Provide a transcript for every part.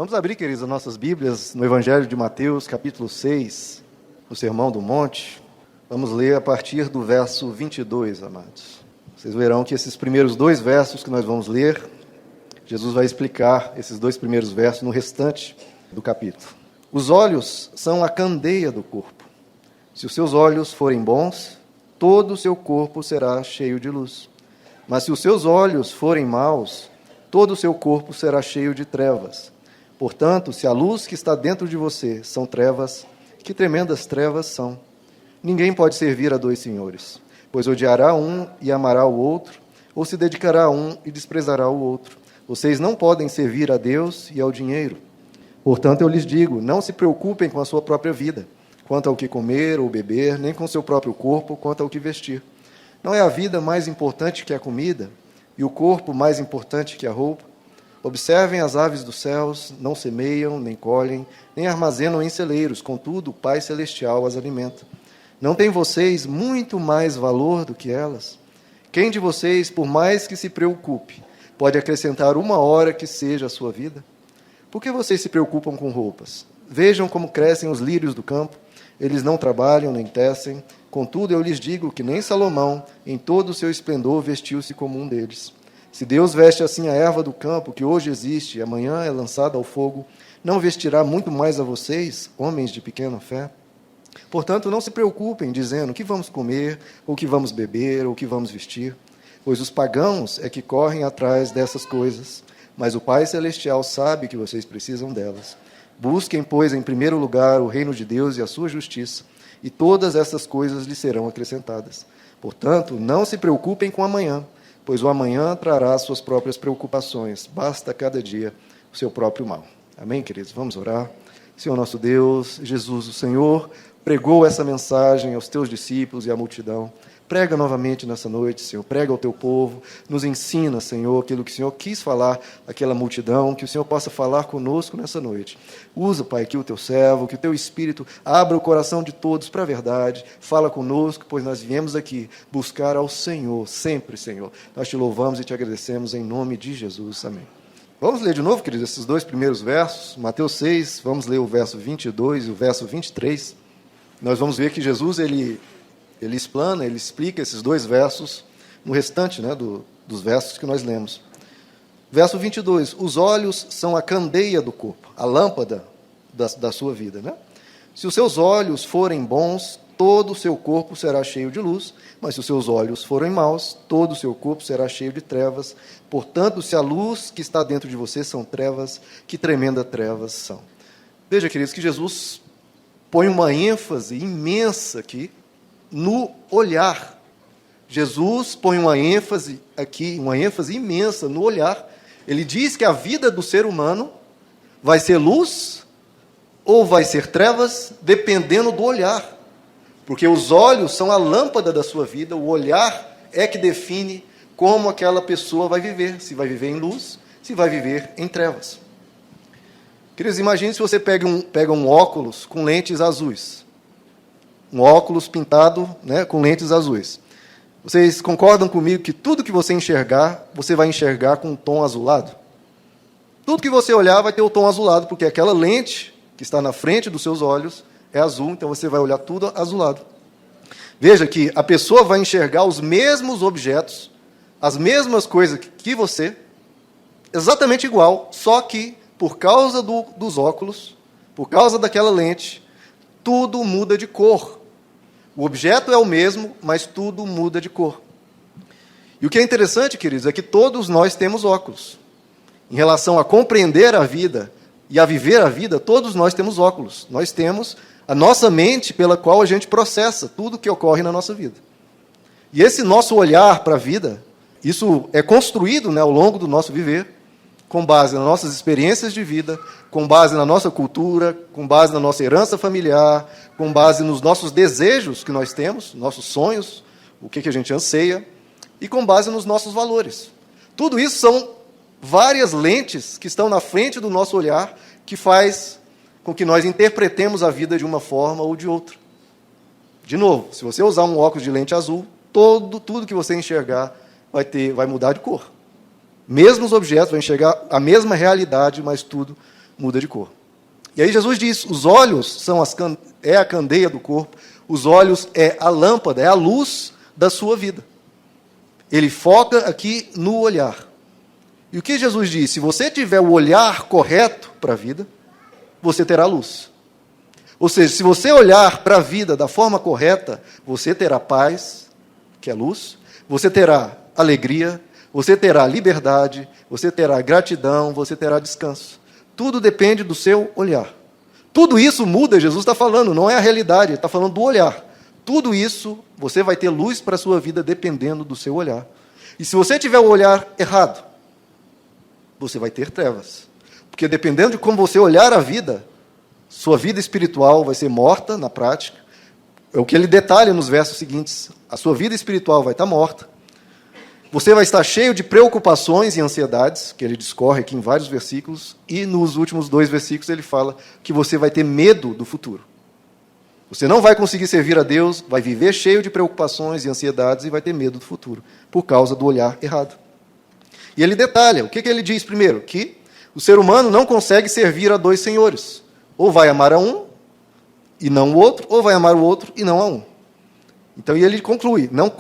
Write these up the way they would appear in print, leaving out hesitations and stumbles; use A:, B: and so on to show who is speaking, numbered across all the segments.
A: Vamos abrir, queridos, as nossas Bíblias no Evangelho de Mateus, capítulo 6, no Sermão do Monte. Vamos ler a partir do verso 22, amados. Vocês verão que esses primeiros dois versos que nós vamos ler, Jesus vai explicar esses dois primeiros versos no restante do capítulo. Os olhos são a candeia do corpo. Se os seus olhos forem bons, todo o seu corpo será cheio de luz. Mas se os seus olhos forem maus, todo o seu corpo será cheio de trevas. Portanto, se a luz que está dentro de você são trevas, que tremendas trevas são. Ninguém pode servir a dois senhores, pois odiará um e amará o outro, ou se dedicará a um e desprezará o outro. Vocês não podem servir a Deus e ao dinheiro. Portanto, eu lhes digo, não se preocupem com a sua própria vida, quanto ao que comer ou beber, nem com o seu próprio corpo, quanto ao que vestir. Não é a vida mais importante que a comida, e o corpo mais importante que a roupa? Observem as aves dos céus, não semeiam, nem colhem, nem armazenam em celeiros, contudo, o Pai Celestial as alimenta. Não têm vocês muito mais valor do que elas? Quem de vocês, por mais que se preocupe, pode acrescentar uma hora que seja a sua vida? Por que vocês se preocupam com roupas? Vejam como crescem os lírios do campo. Eles não trabalham nem tecem. Contudo, eu lhes digo que nem Salomão, em todo o seu esplendor, vestiu-se como um deles. Se Deus veste assim a erva do campo, que hoje existe e amanhã é lançada ao fogo, não vestirá muito mais a vocês, homens de pequena fé? Portanto, não se preocupem, dizendo o que vamos comer, ou o que vamos beber, ou o que vamos vestir, pois os pagãos é que correm atrás dessas coisas, mas o Pai Celestial sabe que vocês precisam delas. Busquem, pois, em primeiro lugar o reino de Deus e a sua justiça, e todas essas coisas lhes serão acrescentadas. Portanto, não se preocupem com amanhã, pois o amanhã trará suas próprias preocupações. Basta cada dia o seu próprio mal. Amém, queridos? Vamos orar. Senhor nosso Deus, Jesus, o Senhor, pregou essa mensagem aos teus discípulos e à multidão. Prega novamente nessa noite, Senhor. Prega ao teu povo. Nos ensina, Senhor, aquilo que o Senhor quis falar àquela multidão, que o Senhor possa falar conosco nessa noite. Usa, Pai, aqui o teu servo, que o teu Espírito abra o coração de todos para a verdade. Fala conosco, pois nós viemos aqui buscar ao Senhor, sempre, Senhor. Nós te louvamos e te agradecemos em nome de Jesus. Amém. Vamos ler de novo, queridos, esses dois primeiros versos. Mateus 6, vamos ler o verso 22 e o verso 23. Nós vamos ver que Jesus, ele explana, ele explica esses dois versos no restante, dos versos que nós lemos. Verso 22, os olhos são a candeia do corpo, a lâmpada da sua vida. Se os seus olhos forem bons, todo o seu corpo será cheio de luz, mas se os seus olhos forem maus, todo o seu corpo será cheio de trevas. Portanto, se a luz que está dentro de você são trevas, que tremenda trevas são. Veja, queridos, que Jesus põe uma ênfase imensa aqui no olhar. Jesus põe uma ênfase aqui, uma ênfase imensa no olhar. Ele diz que a vida do ser humano vai ser luz ou vai ser trevas, dependendo do olhar. Porque os olhos são a lâmpada da sua vida, o olhar é que define como aquela pessoa vai viver, se vai viver em luz, se vai viver em trevas. Queridos, imagine se você pega um óculos com lentes azuis. Um óculos pintado, com lentes azuis. Vocês concordam comigo que tudo que você enxergar, você vai enxergar com um tom azulado? Tudo que você olhar vai ter o tom azulado, porque aquela lente que está na frente dos seus olhos é azul, então você vai olhar tudo azulado. Veja que a pessoa vai enxergar os mesmos objetos, as mesmas coisas que você, exatamente igual, só que por causa dos óculos, por causa daquela lente, tudo muda de cor. O objeto é o mesmo, mas tudo muda de cor. E o que é interessante, queridos, é que todos nós temos óculos. Em relação a compreender a vida e a viver a vida, todos nós temos óculos. Nós temos a nossa mente pela qual a gente processa tudo que ocorre na nossa vida. E esse nosso olhar para a vida, isso é construído ao longo do nosso viver, com base nas nossas experiências de vida, com base na nossa cultura, com base na nossa herança familiar, com base nos nossos desejos que nós temos, nossos sonhos, o que a gente anseia, e com base nos nossos valores. Tudo isso são várias lentes que estão na frente do nosso olhar, que faz com que nós interpretemos a vida de uma forma ou de outra. De novo, se você usar um óculos de lente azul, tudo que você enxergar vai mudar de cor. Mesmos objetos, vai enxergar a mesma realidade, mas tudo muda de cor. E aí Jesus diz, os olhos é a candeia do corpo, os olhos é a lâmpada, é a luz da sua vida. Ele foca aqui no olhar. E o que Jesus diz? Se você tiver o olhar correto para a vida, você terá luz. Ou seja, se você olhar para a vida da forma correta, você terá paz, que é luz, você terá alegria, você terá liberdade, você terá gratidão, você terá descanso. Tudo depende do seu olhar. Tudo isso muda, Jesus está falando, não é a realidade, ele está falando do olhar. Tudo isso, você vai ter luz para a sua vida dependendo do seu olhar. E se você tiver o olhar errado, você vai ter trevas. Porque dependendo de como você olhar a vida, sua vida espiritual vai ser morta na prática. É o que ele detalha nos versos seguintes. A sua vida espiritual vai estar morta. Você vai estar cheio de preocupações e ansiedades, que ele discorre aqui em vários versículos, e nos últimos 2 versículos ele fala que você vai ter medo do futuro. Você não vai conseguir servir a Deus, vai viver cheio de preocupações e ansiedades e vai ter medo do futuro, por causa do olhar errado. E ele detalha, o que ele diz primeiro? Que o ser humano não consegue servir a 2 senhores. Ou vai amar a um e não o outro, ou vai amar o outro e não a um. Então, e ele conclui, não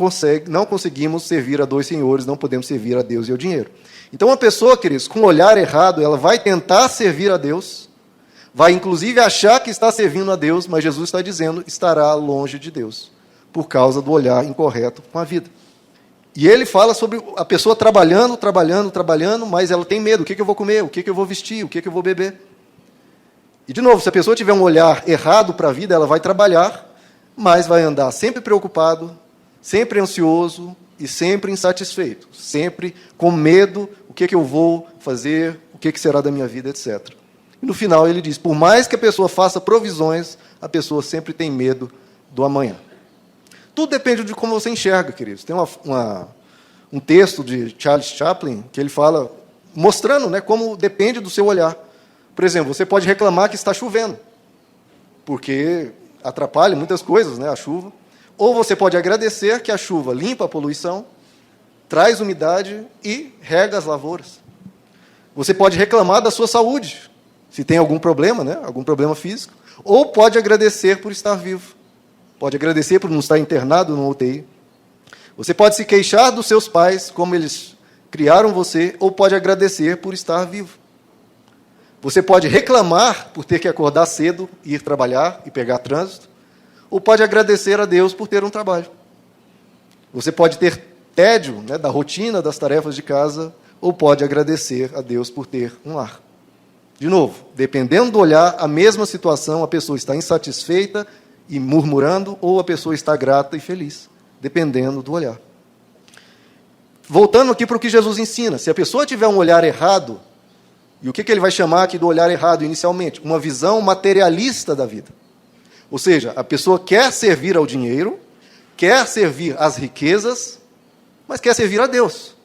A: conseguimos servir a 2 senhores, não podemos servir a Deus e ao dinheiro. Então, uma pessoa, queridos, com o olhar errado, ela vai tentar servir a Deus, vai inclusive achar que está servindo a Deus, mas Jesus está dizendo, estará longe de Deus, por causa do olhar incorreto com a vida. E ele fala sobre a pessoa trabalhando, mas ela tem medo, o que eu vou comer, o que eu vou vestir, o que eu vou beber. E, de novo, se a pessoa tiver um olhar errado para a vida, ela vai trabalhar, mas vai andar sempre preocupado, sempre ansioso e sempre insatisfeito, sempre com medo, o que eu vou fazer, o que será da minha vida, etc. E no final ele diz, por mais que a pessoa faça provisões, a pessoa sempre tem medo do amanhã. Tudo depende de como você enxerga, queridos. Tem um texto de Charles Chaplin que ele fala, mostrando, né, como depende do seu olhar. Por exemplo, você pode reclamar que está chovendo, porque atrapalha muitas coisas, né, a chuva. Ou você pode agradecer que a chuva limpa a poluição, traz umidade e rega as lavouras. Você pode reclamar da sua saúde, se tem algum problema, né, algum problema físico. Ou pode agradecer por estar vivo. Pode agradecer por não estar internado no UTI. Você pode se queixar dos seus pais, como eles criaram você, ou pode agradecer por estar vivo. Você pode reclamar por ter que acordar cedo, ir trabalhar e pegar trânsito, ou pode agradecer a Deus por ter um trabalho. Você pode ter tédio, né, da rotina, das tarefas de casa, ou pode agradecer a Deus por ter um lar. De novo, dependendo do olhar, a mesma situação, a pessoa está insatisfeita e murmurando, ou a pessoa está grata e feliz, dependendo do olhar. Voltando aqui para o que Jesus ensina, se a pessoa tiver um olhar errado, e o que ele vai chamar aqui do olhar errado inicialmente? Uma visão materialista da vida. Ou seja, a pessoa quer servir ao dinheiro, quer servir às riquezas, mas quer servir a Deus.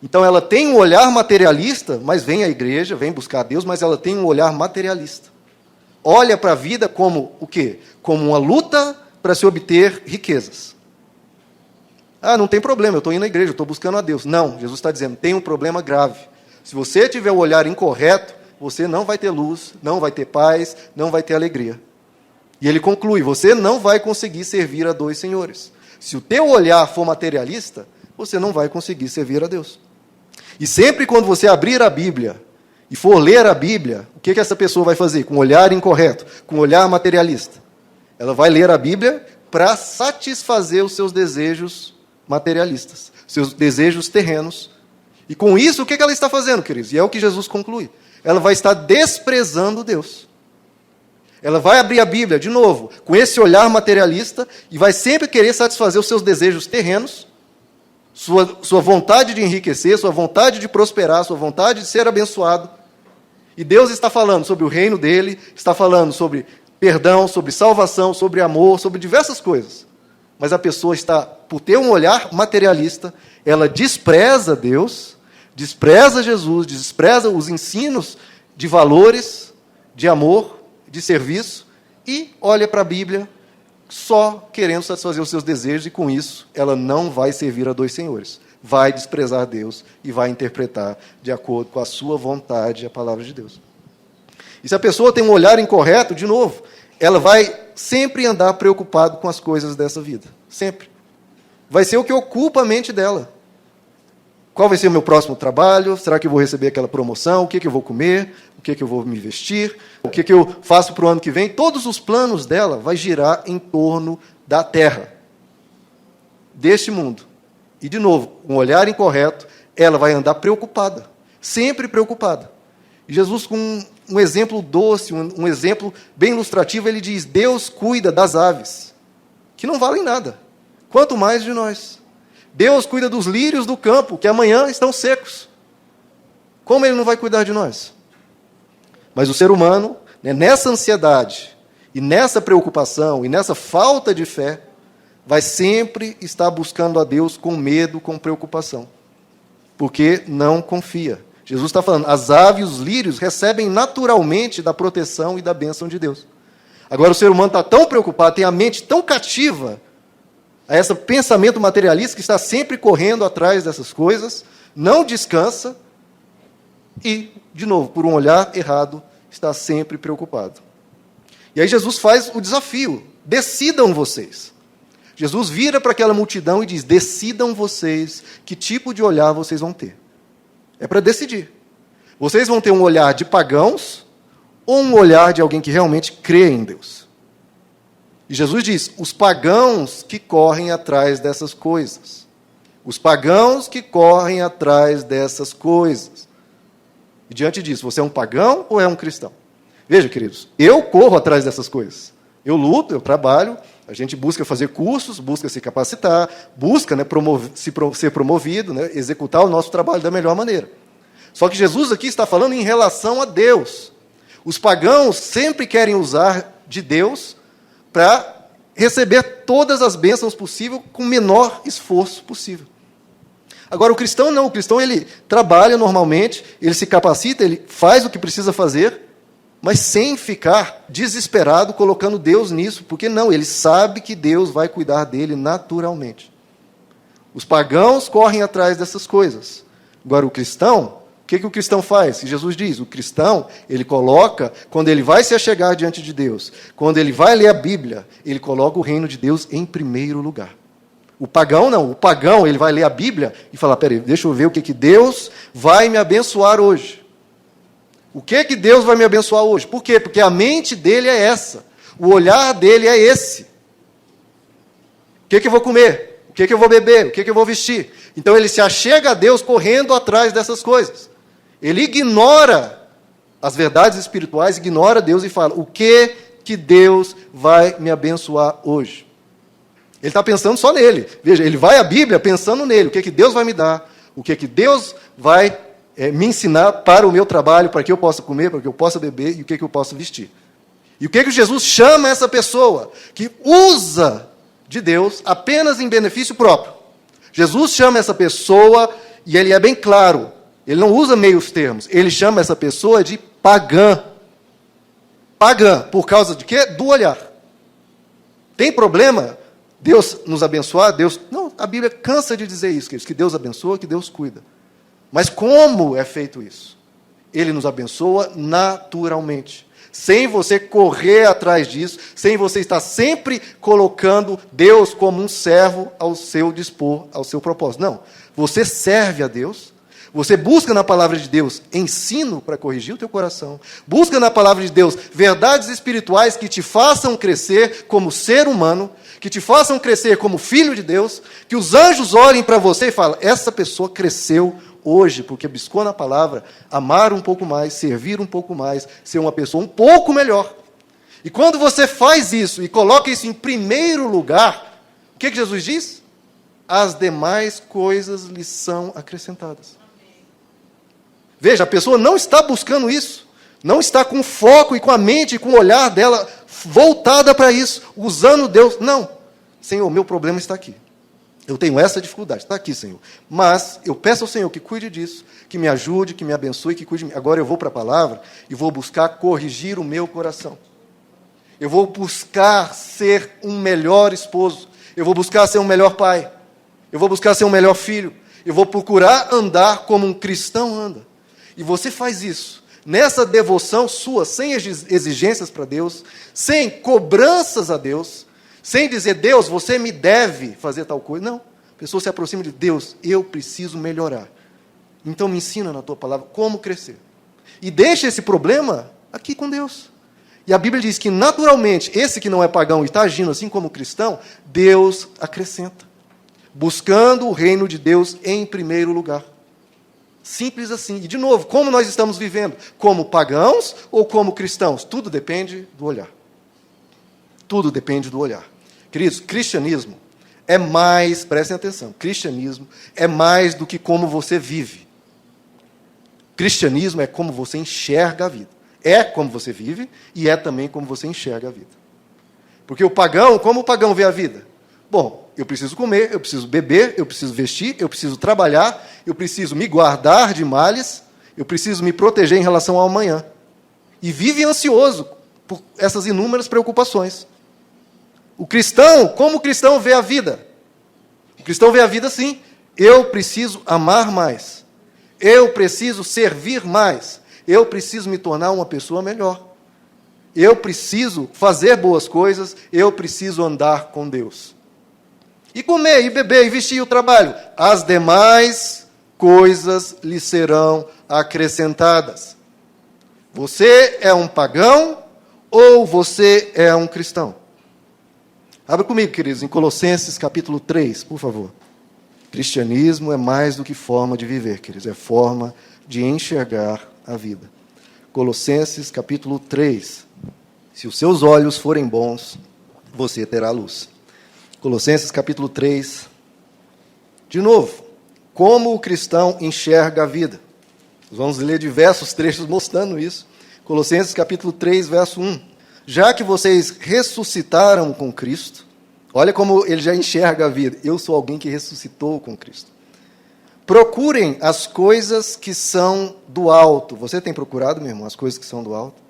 A: Então ela tem um olhar materialista, mas vem à igreja, vem buscar a Deus, mas ela tem um olhar materialista. Olha para a vida como o quê? Como uma luta para se obter riquezas. Ah, não tem problema, eu estou indo à igreja, eu estou buscando a Deus. Não, Jesus está dizendo, tem um problema grave. Se você tiver o olhar incorreto, você não vai ter luz, não vai ter paz, não vai ter alegria. E ele conclui, você não vai conseguir servir a 2 senhores. Se o teu olhar for materialista, você não vai conseguir servir a Deus. E sempre quando você abrir a Bíblia e for ler a Bíblia, o que essa pessoa vai fazer? Com o olhar incorreto, com o olhar materialista. Ela vai ler a Bíblia para satisfazer os seus desejos materialistas, seus desejos terrenos. E com isso, o que ela está fazendo, queridos? E é o que Jesus conclui. Ela vai estar desprezando Deus. Ela vai abrir a Bíblia, de novo, com esse olhar materialista, e vai sempre querer satisfazer os seus desejos terrenos, sua vontade de enriquecer, sua vontade de prosperar, sua vontade de ser abençoado. E Deus está falando sobre o reino dele, está falando sobre perdão, sobre salvação, sobre amor, sobre diversas coisas. Mas a pessoa está, por ter um olhar materialista, ela despreza Deus, despreza Jesus, despreza os ensinos de valores, de amor, de serviço, e olha para a Bíblia só querendo satisfazer os seus desejos, e com isso ela não vai servir a 2 senhores. Vai desprezar Deus e vai interpretar de acordo com a sua vontade a palavra de Deus. E se a pessoa tem um olhar incorreto, de novo, ela vai sempre andar preocupada com as coisas dessa vida. Sempre. Vai ser o que ocupa a mente dela. Qual vai ser o meu próximo trabalho? Será que eu vou receber aquela promoção? O que eu vou comer? O que eu vou me vestir? O que eu faço para o ano que vem? Todos os planos dela vai girar em torno da terra, deste mundo. E, de novo, um olhar incorreto, ela vai andar preocupada, sempre preocupada. E Jesus, com um exemplo doce, um exemplo bem ilustrativo, ele diz: Deus cuida das aves, que não valem nada, quanto mais de nós. Deus cuida dos lírios do campo, que amanhã estão secos. Como Ele não vai cuidar de nós? Mas o ser humano, nessa ansiedade, e nessa preocupação, e nessa falta de fé, vai sempre estar buscando a Deus com medo, com preocupação, porque não confia. Jesus está falando, as aves e os lírios recebem naturalmente da proteção e da bênção de Deus. Agora o ser humano está tão preocupado, tem a mente tão cativa a esse pensamento materialista que está sempre correndo atrás dessas coisas, não descansa e, de novo, por um olhar errado, está sempre preocupado. E aí Jesus faz o desafio: decidam vocês. Jesus vira para aquela multidão e diz: decidam vocês que tipo de olhar vocês vão ter. É para decidir. Vocês vão ter um olhar de pagãos ou um olhar de alguém que realmente crê em Deus? E Jesus diz: os pagãos que correm atrás dessas coisas. Os pagãos que correm atrás dessas coisas. E diante disso, você é um pagão ou é um cristão? Veja, queridos, eu corro atrás dessas coisas. Eu luto, eu trabalho, a gente busca fazer cursos, busca se capacitar, busca ser promovido, executar o nosso trabalho da melhor maneira. Só que Jesus aqui está falando em relação a Deus. Os pagãos sempre querem usar de Deus para receber todas as bênçãos possíveis com o menor esforço possível. Agora, o cristão não. O cristão, ele trabalha normalmente, ele se capacita, ele faz o que precisa fazer, mas sem ficar desesperado colocando Deus nisso, porque não, ele sabe que Deus vai cuidar dele naturalmente. Os pagãos correm atrás dessas coisas. Agora, o cristão, o que o cristão faz? Jesus diz, o cristão, ele coloca, quando ele vai se achegar diante de Deus, quando ele vai ler a Bíblia, ele coloca o reino de Deus em primeiro lugar. O pagão não, o pagão, ele vai ler a Bíblia e falar: peraí, deixa eu ver o que Deus vai me abençoar hoje. O que Deus vai me abençoar hoje? Por quê? Porque a mente dele é essa, o olhar dele é esse. O que eu vou comer? O que eu vou beber? O que eu vou vestir? Então ele se achega a Deus correndo atrás dessas coisas. Ele ignora as verdades espirituais, ignora Deus e fala: o que Deus vai me abençoar hoje? Ele está pensando só nele. Veja, ele vai à Bíblia pensando nele. O que Deus vai me dar? O que Deus vai me ensinar para o meu trabalho, para que eu possa comer, para que eu possa beber e o que eu possa vestir. E o que Jesus chama essa pessoa que usa de Deus apenas em benefício próprio? Jesus chama essa pessoa, e ele é bem claro, ele não usa meios termos, ele chama essa pessoa de pagã. Pagã, por causa de quê? Do olhar. Tem problema Deus nos abençoar? Deus... Não, a Bíblia cansa de dizer isso, que Deus abençoa, que Deus cuida. Mas como é feito isso? Ele nos abençoa naturalmente. Sem você correr atrás disso, sem você estar sempre colocando Deus como um servo ao seu dispor, ao seu propósito. Não, você serve a Deus, você busca na palavra de Deus ensino para corrigir o teu coração, busca na palavra de Deus verdades espirituais que te façam crescer como ser humano, que te façam crescer como filho de Deus, que os anjos olhem para você e falem: essa pessoa cresceu hoje, porque buscou na palavra amar um pouco mais, servir um pouco mais, ser uma pessoa um pouco melhor. E quando você faz isso e coloca isso em primeiro lugar, o que Jesus diz? As demais coisas lhe são acrescentadas. Veja, a pessoa não está buscando isso, não está com foco e com a mente e com o olhar dela voltada para isso, usando Deus. Não, Senhor, meu problema está aqui. Eu tenho essa dificuldade, está aqui, Senhor. Mas eu peço ao Senhor que cuide disso, que me ajude, que me abençoe, que cuide de mim. Agora eu vou para a palavra e vou buscar corrigir o meu coração. Eu vou buscar ser um melhor esposo. Eu vou buscar ser um melhor pai. Eu vou buscar ser um melhor filho. Eu vou procurar andar como um cristão anda. E você faz isso nessa devoção sua, sem exigências para Deus, sem cobranças a Deus, sem dizer, Deus, você me deve fazer tal coisa. Não. A pessoa se aproxima de Deus, eu preciso melhorar. Então me ensina na tua palavra como crescer. E deixa esse problema aqui com Deus. E a Bíblia diz que, naturalmente, esse que não é pagão e está agindo assim como cristão, Deus acrescenta. Buscando o reino de Deus em primeiro lugar. Simples assim. E, de novo, como nós estamos vivendo? Como pagãos ou como cristãos? Tudo depende do olhar. Tudo depende do olhar. Queridos, cristianismo é mais, prestem atenção, cristianismo é mais do que como você vive. Cristianismo é como você enxerga a vida. É como você vive e é também como você enxerga a vida. Porque o pagão, como o pagão vê a vida? Bom, eu preciso comer, eu preciso beber, eu preciso vestir, eu preciso trabalhar, eu preciso me guardar de males, eu preciso me proteger em relação ao amanhã. E vive ansioso por essas inúmeras preocupações. O cristão, como o cristão vê a vida? O cristão vê a vida assim, eu preciso amar mais, eu preciso servir mais, eu preciso me tornar uma pessoa melhor, eu preciso fazer boas coisas, eu preciso andar com Deus. E comer, e beber, e vestir, o trabalho. As demais coisas lhe serão acrescentadas. Você é um pagão ou você é um cristão? Abra comigo, queridos, em Colossenses capítulo 3, por favor. Cristianismo é mais do que forma de viver, queridos, é forma de enxergar a vida. Colossenses capítulo 3. Se os seus olhos forem bons, você terá luz. Colossenses capítulo 3. De novo, como o cristão enxerga a vida. Nós vamos ler diversos trechos mostrando isso. Colossenses capítulo 3, verso 1. Já que vocês ressuscitaram com Cristo, olha como ele já enxerga a vida. Eu sou alguém que ressuscitou com Cristo. Procurem as coisas que são do alto. Você tem procurado, meu irmão, as coisas que são do alto?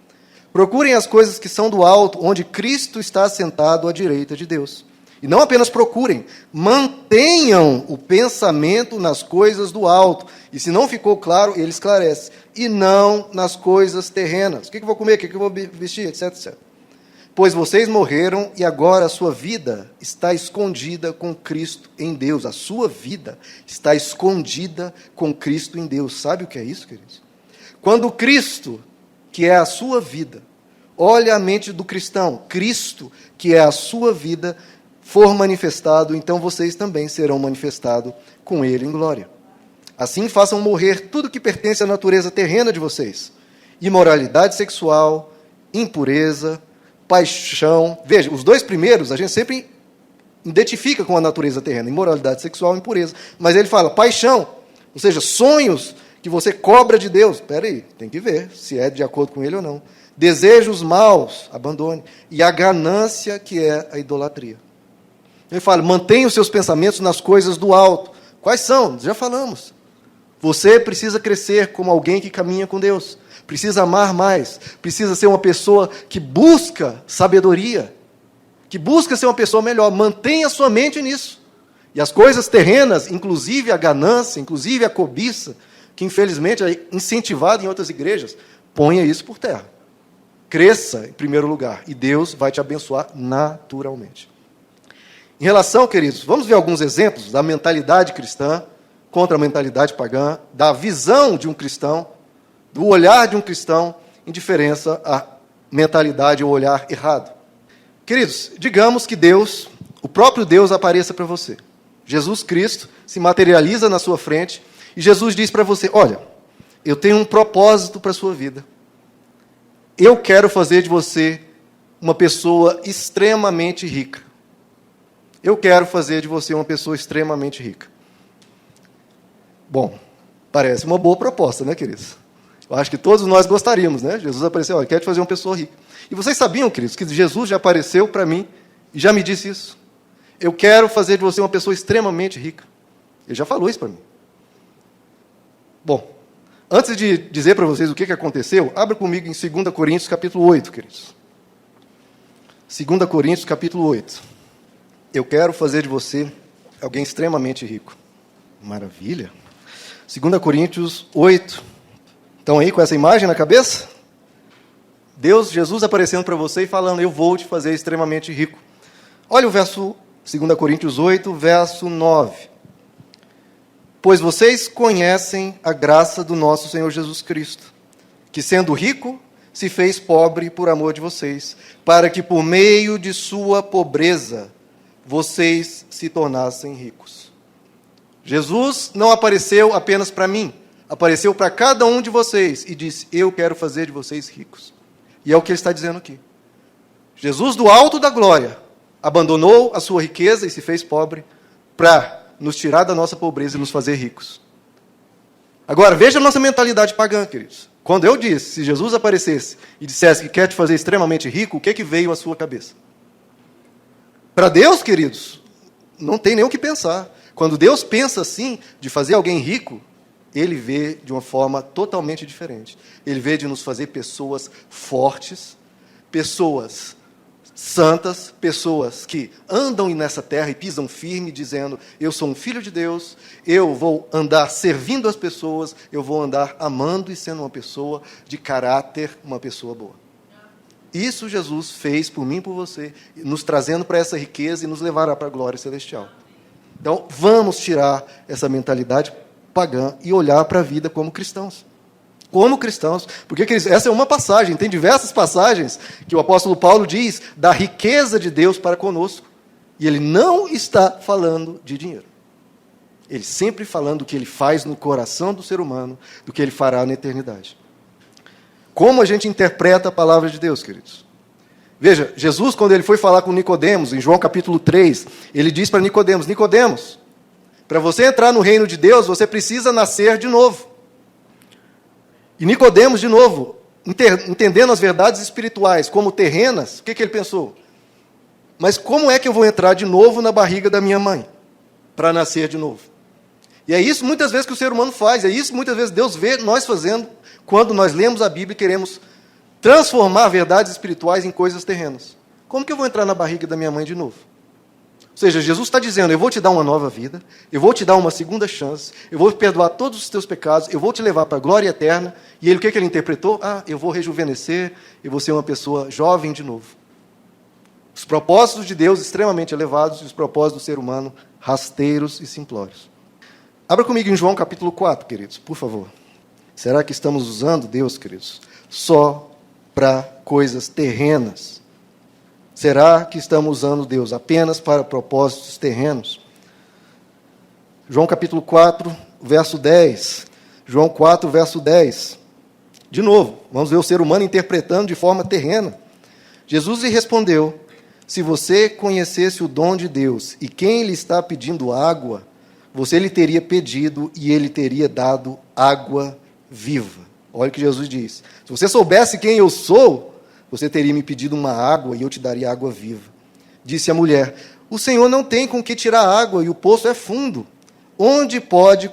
A: Procurem as coisas que são do alto, onde Cristo está sentado à direita de Deus. E não apenas procurem, mantenham o pensamento nas coisas do alto. E se não ficou claro, ele esclarece. E não nas coisas terrenas. O que eu vou comer, o que eu vou vestir, etc, etc. Pois vocês morreram e agora a sua vida está escondida com Cristo em Deus. A sua vida está escondida com Cristo em Deus. Sabe o que é isso, queridos? Quando Cristo, que é a sua vida, olha a mente do cristão, Cristo, que é a sua vida, for manifestado, então vocês também serão manifestados com Ele em glória. Assim façam morrer tudo que pertence à natureza terrena de vocês. Imoralidade sexual, impureza, paixão. Veja, os dois primeiros a gente sempre identifica com a natureza terrena, imoralidade sexual e impureza. Mas ele fala paixão, ou seja, sonhos que você cobra de Deus. Espera aí, tem que ver se é de acordo com ele ou não. Desejos maus, abandone. E a ganância, que é a idolatria. Ele fala, mantenha os seus pensamentos nas coisas do alto. Quais são? Já falamos. Você precisa crescer como alguém que caminha com Deus. Precisa amar mais. Precisa ser uma pessoa que busca sabedoria. Que busca ser uma pessoa melhor. Mantenha a sua mente nisso. E as coisas terrenas, inclusive a ganância, inclusive a cobiça, que infelizmente é incentivada em outras igrejas, ponha isso por terra. Cresça em primeiro lugar. E Deus vai te abençoar naturalmente. Em relação, queridos, vamos ver alguns exemplos da mentalidade cristã contra a mentalidade pagã, da visão de um cristão, do olhar de um cristão, em diferença à mentalidade ou olhar errado. Queridos, digamos que Deus, o próprio Deus, apareça para você. Jesus Cristo se materializa na sua frente e Jesus diz para você, olha, eu tenho um propósito para a sua vida. Eu quero fazer de você uma pessoa extremamente rica. Eu quero fazer de você uma pessoa extremamente rica. Bom, parece uma boa proposta, né, queridos? Eu acho que todos nós gostaríamos, né? Jesus apareceu, olha, quero te fazer uma pessoa rica. E vocês sabiam, queridos, que Jesus já apareceu para mim e já me disse isso? Eu quero fazer de você uma pessoa extremamente rica. Ele já falou isso para mim. Bom, antes de dizer para vocês o que aconteceu, abra comigo em 2 Coríntios, capítulo 8, queridos. 2 Coríntios, capítulo 8. Eu quero fazer de você alguém extremamente rico. Maravilha. 2 Coríntios 8, Estão aí com essa imagem na cabeça? Jesus aparecendo para você e falando, eu vou te fazer extremamente rico. Olha o verso 2 Coríntios 8, verso 9. Pois vocês conhecem a graça do nosso Senhor Jesus Cristo, que sendo rico, se fez pobre por amor de vocês, para que por meio de sua pobreza, vocês se tornassem ricos. Jesus não apareceu apenas para mim, apareceu para cada um de vocês e disse, eu quero fazer de vocês ricos. E é o que ele está dizendo aqui. Jesus, do alto da glória, abandonou a sua riqueza e se fez pobre para nos tirar da nossa pobreza e nos fazer ricos. Agora, veja a nossa mentalidade pagã, queridos. Quando eu disse, se Jesus aparecesse e dissesse que quer te fazer extremamente rico, o que veio à sua cabeça? Para Deus, queridos, não tem nem o que pensar. Quando Deus pensa assim, de fazer alguém rico, Ele vê de uma forma totalmente diferente. Ele vê de nos fazer pessoas fortes, pessoas santas, pessoas que andam nessa terra e pisam firme, dizendo, eu sou um filho de Deus, eu vou andar servindo as pessoas, eu vou andar amando e sendo uma pessoa de caráter, uma pessoa boa. Isso Jesus fez por mim e por você, nos trazendo para essa riqueza e nos levará para a glória celestial. Então, vamos tirar essa mentalidade pagã e olhar para a vida como cristãos. Como cristãos, porque essa é uma passagem, tem diversas passagens que o apóstolo Paulo diz da riqueza de Deus para conosco, e ele não está falando de dinheiro. Ele sempre falando do que ele faz no coração do ser humano, do que ele fará na eternidade. Como a gente interpreta a palavra de Deus, queridos? Veja, Jesus, quando ele foi falar com Nicodemos, em João capítulo 3, ele diz para Nicodemos, Nicodemos, para você entrar no reino de Deus, você precisa nascer de novo. E Nicodemos, de novo, entendendo as verdades espirituais como terrenas, o que ele pensou? Mas como é que eu vou entrar de novo na barriga da minha mãe, para nascer de novo? E é isso muitas vezes que o ser humano faz, é isso muitas vezes Deus vê nós fazendo, quando nós lemos a Bíblia e queremos transformar verdades espirituais em coisas terrenas. Como que eu vou entrar na barriga da minha mãe de novo? Ou seja, Jesus está dizendo, eu vou te dar uma nova vida, eu vou te dar uma segunda chance, eu vou perdoar todos os teus pecados, eu vou te levar para a glória eterna. E ele, o que ele interpretou? Eu vou rejuvenescer, eu vou ser uma pessoa jovem de novo. Os propósitos de Deus extremamente elevados e os propósitos do ser humano rasteiros e simplórios. Abra comigo em João capítulo 4, queridos, por favor. Será que estamos usando Deus, queridos, só para coisas terrenas? Será que estamos usando Deus apenas para propósitos terrenos? João capítulo 4, verso 10. João 4, verso 10. De novo, vamos ver o ser humano interpretando de forma terrena. Jesus lhe respondeu, se você conhecesse o dom de Deus e quem lhe está pedindo água, você lhe teria pedido e ele teria dado água viva. Olha o que Jesus diz. Se você soubesse quem eu sou, você teria me pedido uma água e eu te daria água viva. Disse a mulher, o Senhor não tem com que tirar água e o poço é fundo. Onde pode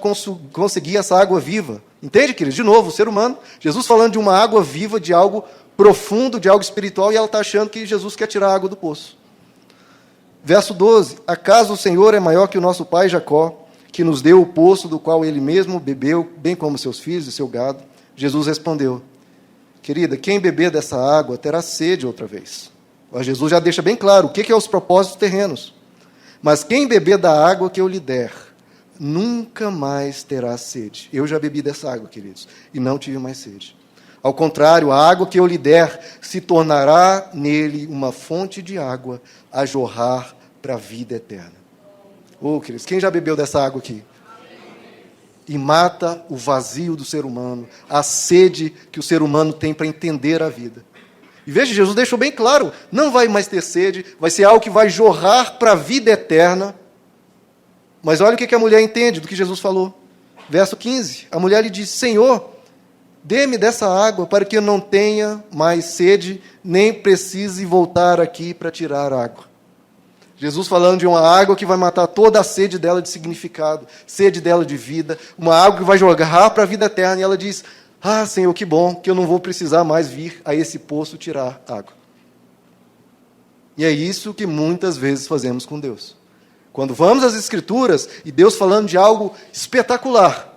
A: conseguir essa água viva? Entende, queridos? De novo, o ser humano, Jesus falando de uma água viva, de algo profundo, de algo espiritual, e ela está achando que Jesus quer tirar a água do poço. Verso 12, acaso o Senhor é maior que o nosso pai Jacó, que nos deu o poço do qual ele mesmo bebeu, bem como seus filhos e seu gado? Jesus respondeu, querida, quem beber dessa água terá sede outra vez. Mas Jesus já deixa bem claro o que é os propósitos terrenos. Mas quem beber da água que eu lhe der, nunca mais terá sede. Eu já bebi dessa água, queridos, e não tive mais sede. Ao contrário, a água que eu lhe der se tornará nele uma fonte de água a jorrar para a vida eterna. Queridos, quem já bebeu dessa água aqui? E mata o vazio do ser humano, a sede que o ser humano tem para entender a vida. E veja, Jesus deixou bem claro, não vai mais ter sede, vai ser algo que vai jorrar para a vida eterna. Mas olha o que a mulher entende do que Jesus falou. Verso 15, a mulher lhe disse, Senhor, dê-me dessa água para que eu não tenha mais sede, nem precise voltar aqui para tirar água. Jesus falando de uma água que vai matar toda a sede dela de significado, sede dela de vida, uma água que vai jogar para a vida eterna. E ela diz, Senhor, que bom que eu não vou precisar mais vir a esse poço tirar água. E é isso que muitas vezes fazemos com Deus. Quando vamos às Escrituras e Deus falando de algo espetacular,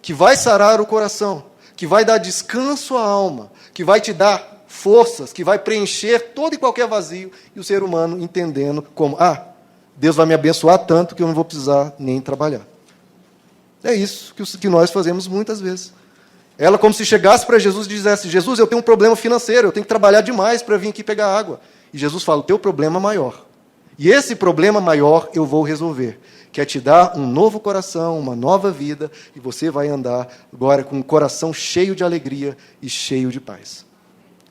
A: que vai sarar o coração, que vai dar descanso à alma, que vai te dar forças, que vai preencher todo e qualquer vazio, e o ser humano entendendo como, Deus vai me abençoar tanto que eu não vou precisar nem trabalhar. É isso que nós fazemos muitas vezes. Ela como se chegasse para Jesus e dissesse, Jesus, eu tenho um problema financeiro, eu tenho que trabalhar demais para vir aqui pegar água. E Jesus fala, o teu problema é maior. E esse problema maior eu vou resolver, que é te dar um novo coração, uma nova vida, e você vai andar agora com um coração cheio de alegria e cheio de paz.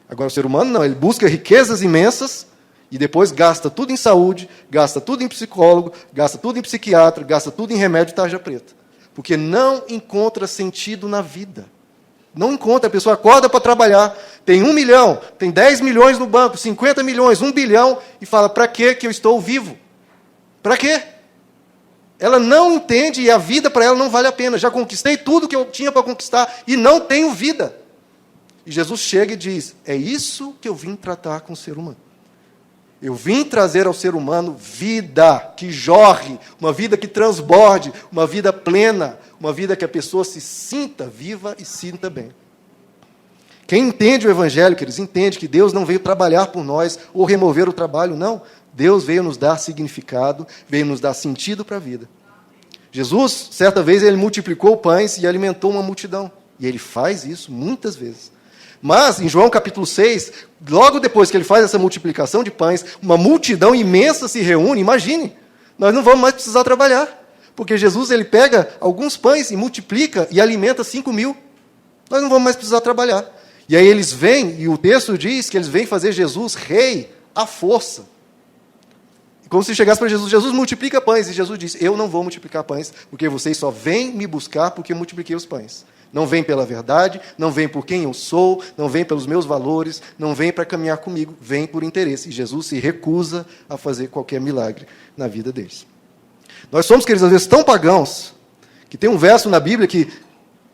A: Agora o ser humano não, ele busca riquezas imensas, e depois gasta tudo em saúde, gasta tudo em psicólogo, gasta tudo em psiquiatra, gasta tudo em remédio tarja preta. Porque não encontra sentido na vida. Não encontra, a pessoa acorda para trabalhar, tem 1 milhão, tem 10 milhões no banco, 50 milhões, 1 bilhão, e fala, para que eu estou vivo? Para quê? Ela não entende e a vida para ela não vale a pena. Já conquistei tudo que eu tinha para conquistar e não tenho vida. E Jesus chega e diz, é isso que eu vim tratar com o ser humano. Eu vim trazer ao ser humano vida que jorre, uma vida que transborde, uma vida plena, uma vida que a pessoa se sinta viva e sinta bem. Quem entende o Evangelho, queridos, entende que Deus não veio trabalhar por nós ou remover o trabalho, não. Deus veio nos dar significado, veio nos dar sentido para a vida. Jesus, certa vez, ele multiplicou pães e alimentou uma multidão. E ele faz isso muitas vezes. Mas, em João capítulo 6, logo depois que ele faz essa multiplicação de pães, uma multidão imensa se reúne, imagine, nós não vamos mais precisar trabalhar, porque Jesus ele pega alguns pães e multiplica e alimenta 5.000. Nós não vamos mais precisar trabalhar. E aí eles vêm, e o texto diz que eles vêm fazer Jesus rei à força. Como se chegasse para Jesus, Jesus multiplica pães, e Jesus diz, eu não vou multiplicar pães, porque vocês só vêm me buscar porque eu multipliquei os pães. Não vem pela verdade, não vem por quem eu sou, não vem pelos meus valores, não vem para caminhar comigo, vem por interesse. E Jesus se recusa a fazer qualquer milagre na vida deles. Nós somos, queridos, às vezes tão pagãos, que tem um verso na Bíblia que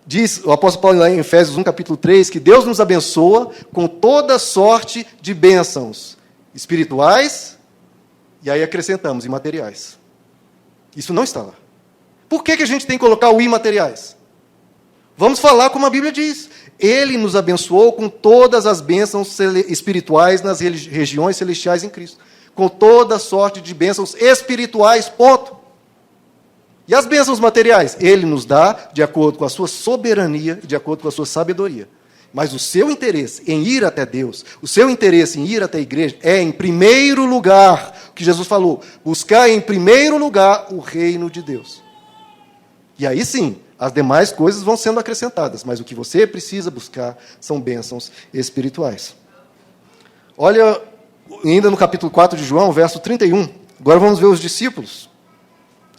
A: diz, o apóstolo Paulo lá em Efésios 1, capítulo 3, que Deus nos abençoa com toda sorte de bênçãos espirituais, e aí acrescentamos, imateriais. Isso não está lá. Por que a gente tem que colocar o imateriais? Vamos falar como a Bíblia diz. Ele nos abençoou com todas as bênçãos espirituais nas regiões celestiais em Cristo. Com toda sorte de bênçãos espirituais, ponto. E as bênçãos materiais? Ele nos dá de acordo com a sua soberania e de acordo com a sua sabedoria. Mas o seu interesse em ir até Deus, o seu interesse em ir até a igreja, é em primeiro lugar, o que Jesus falou, buscar em primeiro lugar o reino de Deus. E aí sim, as demais coisas vão sendo acrescentadas, mas o que você precisa buscar são bênçãos espirituais. Olha, ainda no capítulo 4 de João, verso 31, agora vamos ver os discípulos.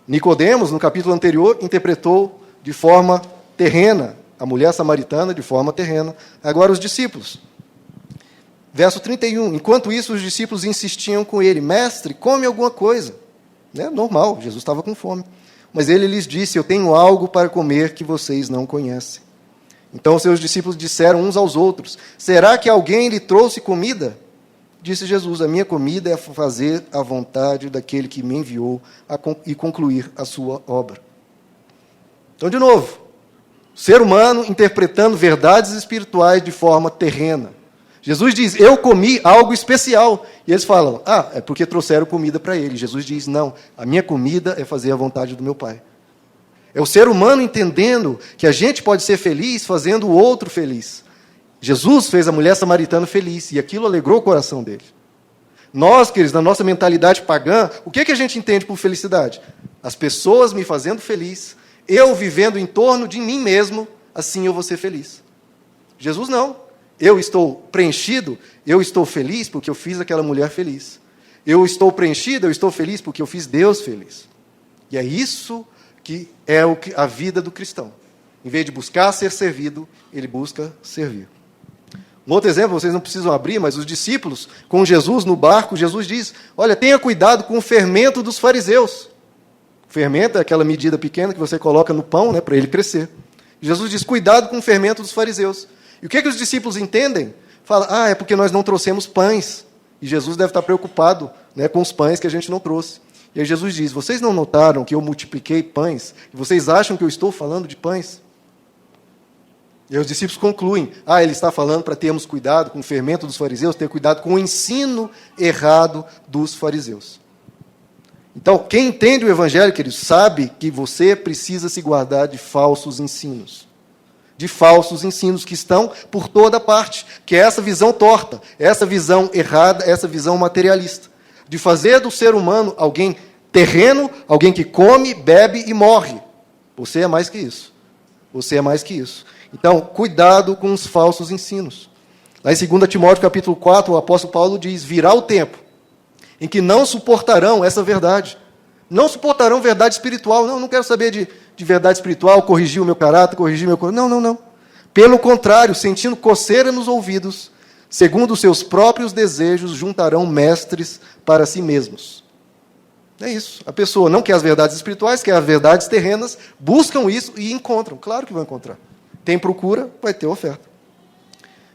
A: Nicodemos, no capítulo anterior, interpretou de forma terrena, a mulher samaritana de forma terrena. Agora os discípulos. Verso 31, enquanto isso os discípulos insistiam com ele, mestre, come alguma coisa. Normal, Jesus estava com fome. Mas ele lhes disse, eu tenho algo para comer que vocês não conhecem. Então os seus discípulos disseram uns aos outros, será que alguém lhe trouxe comida? Disse Jesus, a minha comida é fazer a vontade daquele que me enviou e concluir a sua obra. Então, de novo, o ser humano interpretando verdades espirituais de forma terrena. Jesus diz, eu comi algo especial. E eles falam, é porque trouxeram comida para ele. Jesus diz, não, a minha comida é fazer a vontade do meu Pai. É o ser humano entendendo que a gente pode ser feliz fazendo o outro feliz. Jesus fez a mulher samaritana feliz, e aquilo alegrou o coração dele. Nós, queridos, na nossa mentalidade pagã, o que a gente entende por felicidade? As pessoas me fazendo feliz, eu vivendo em torno de mim mesmo, assim eu vou ser feliz. Jesus não. Eu estou preenchido, eu estou feliz porque eu fiz aquela mulher feliz. Eu estou preenchido, eu estou feliz porque eu fiz Deus feliz. E é isso que é a vida do cristão. Em vez de buscar ser servido, ele busca servir. Um outro exemplo, vocês não precisam abrir, mas os discípulos, com Jesus no barco, Jesus diz, olha, tenha cuidado com o fermento dos fariseus. O fermento é aquela medida pequena que você coloca no pão, para ele crescer. Jesus diz, cuidado com o fermento dos fariseus. E o que os discípulos entendem? Fala, é porque nós não trouxemos pães. E Jesus deve estar preocupado com os pães que a gente não trouxe. E aí Jesus diz, vocês não notaram que eu multipliquei pães? E vocês acham que eu estou falando de pães? E os discípulos concluem, ele está falando para termos cuidado com o fermento dos fariseus, ter cuidado com o ensino errado dos fariseus. Então, quem entende o Evangelho, queridos, sabe que você precisa se guardar de falsos ensinos. De falsos ensinos que estão por toda parte, que é essa visão torta, essa visão errada, essa visão materialista. De fazer do ser humano alguém terreno, alguém que come, bebe e morre. Você é mais que isso. Você é mais que isso. Então, cuidado com os falsos ensinos. Lá em 2 Timóteo, capítulo 4, o apóstolo Paulo diz, virá o tempo em que não suportarão essa verdade. Não suportarão verdade espiritual. Não quero saber de verdade espiritual, corrigir o meu caráter, corrigir meu coração. Não. Pelo contrário, sentindo coceira nos ouvidos, segundo os seus próprios desejos, juntarão mestres para si mesmos. É isso. A pessoa não quer as verdades espirituais, quer as verdades terrenas, buscam isso e encontram. Claro que vão encontrar. Tem procura, vai ter oferta.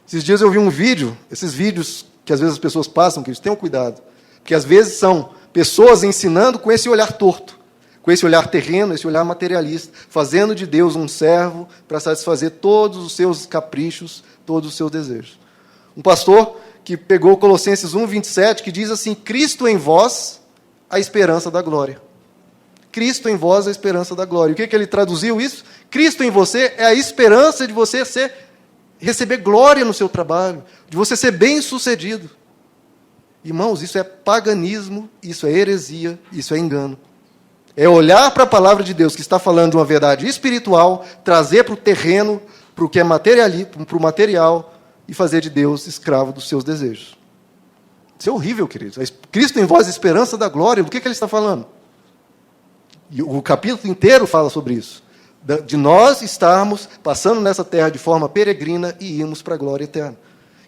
A: Esses dias eu vi um vídeo, esses vídeos que às vezes as pessoas passam, que tenham cuidado, porque às vezes são pessoas ensinando com esse olhar torto, com esse olhar terreno, esse olhar materialista, fazendo de Deus um servo para satisfazer todos os seus caprichos, todos os seus desejos. Um pastor que pegou Colossenses 1:27, que diz assim, Cristo em vós, a esperança da glória. Cristo em vós, a esperança da glória. E o que ele traduziu isso? Cristo em você é a esperança de você receber glória no seu trabalho, de você ser bem-sucedido. Irmãos, isso é paganismo, isso é heresia, isso é engano. É olhar para a palavra de Deus, que está falando de uma verdade espiritual, trazer para o terreno, para o que é para o material, e fazer de Deus escravo dos seus desejos. Isso é horrível, queridos. Cristo em vós, a esperança da glória, do que ele está falando? E o capítulo inteiro fala sobre isso. De nós estarmos passando nessa terra de forma peregrina e irmos para a glória eterna.